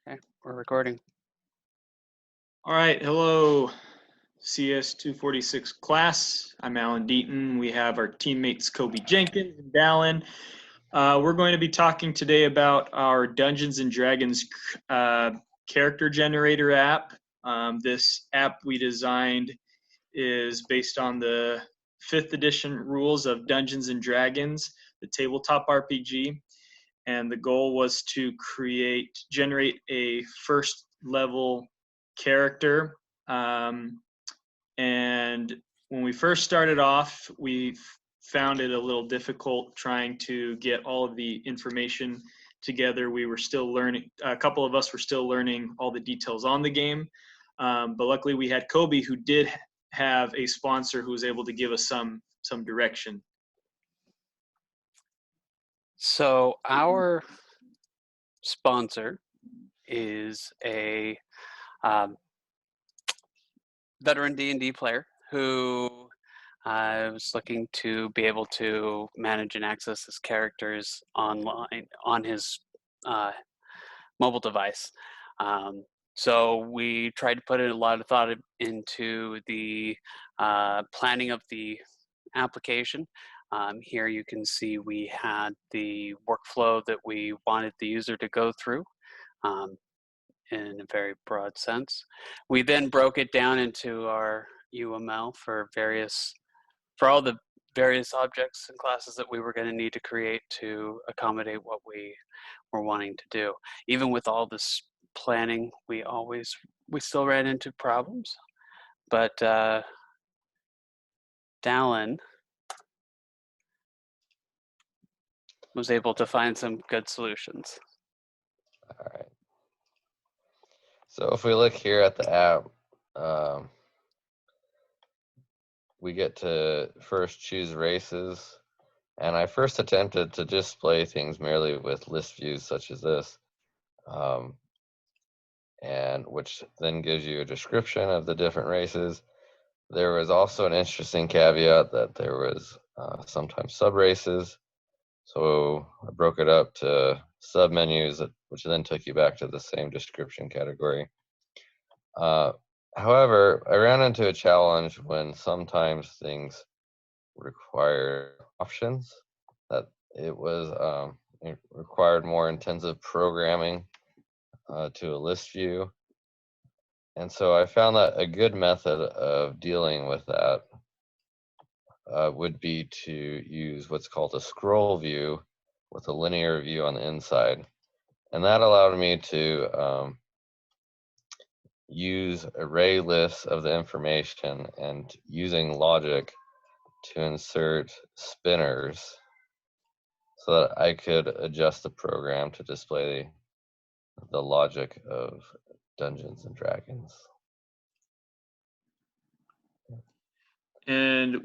Okay, we're recording. All right, hello, CS 246 class. I'm Alan Deaton. We have our teammates Kobe Jenkins and Dallin. We're going to be talking today about our Dungeons and Dragons character generator app. This app we designed is based on the 5th edition rules of Dungeons and Dragons, the tabletop RPG. And the goal was to generate a first level character. And when we first started off, we found it a little difficult trying to get all of the information together. We were still learning, a couple of us were still learning all the details on the game. But luckily we had Kobe, who did have a sponsor who was able to give us some direction. So our sponsor is a veteran D&D player who was looking to be able to manage and access his characters online on his mobile device. So we tried to put in a lot of thought into the planning of the application. Here you can see we had the workflow that we wanted the user to go through in a very broad sense. We then broke it down into our UML for all the various objects and classes that we were going to need to create to accommodate what we were wanting to do. Even with all this planning, we still ran into problems, but Dallin was able to find some good solutions. All right. So if we look here at the app, we get to first choose races. And I first attempted to display things merely with list views such as this, and which then gives you a description of the different races. There was also an interesting caveat that there was sometimes sub-races. So I broke it up to sub-menus, which then took you back to the same description category. However, I ran into a challenge when sometimes things require options, that it required more intensive programming to a list view. And so I found that a good method of dealing with that would be to use what's called a scroll view with a linear view on the inside. And that allowed me to use array lists of the information and using logic to insert spinners so that I could adjust the program to display the logic of Dungeons and Dragons. And a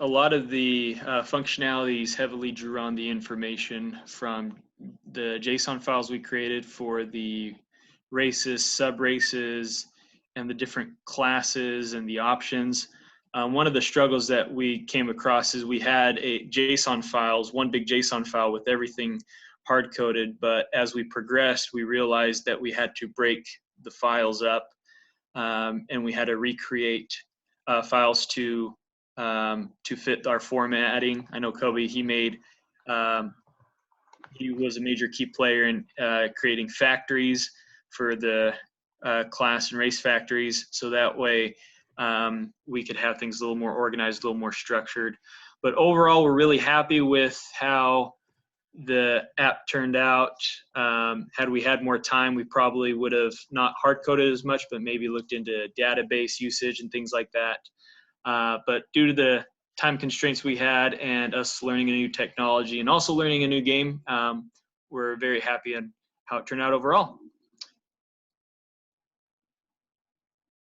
lot of the functionalities heavily drew on the information from the JSON files we created for the races, sub-races, and the different classes and the options. One of the struggles that we came across is we had one big JSON file with everything hard-coded, but as we progressed, we realized that we had to break the files up, and we had to recreate files to fit our formatting. I know Kobe, he was a major key player in creating factories for the class and race factories, so that way we could have things a little more organized, a little more structured. But overall, we're really happy with how the app turned out. Had we had more time, we probably would have not hard-coded as much, but maybe looked into database usage and things like that. But due to the time constraints we had and us learning a new technology and also learning a new game, we're very happy on how it turned out overall.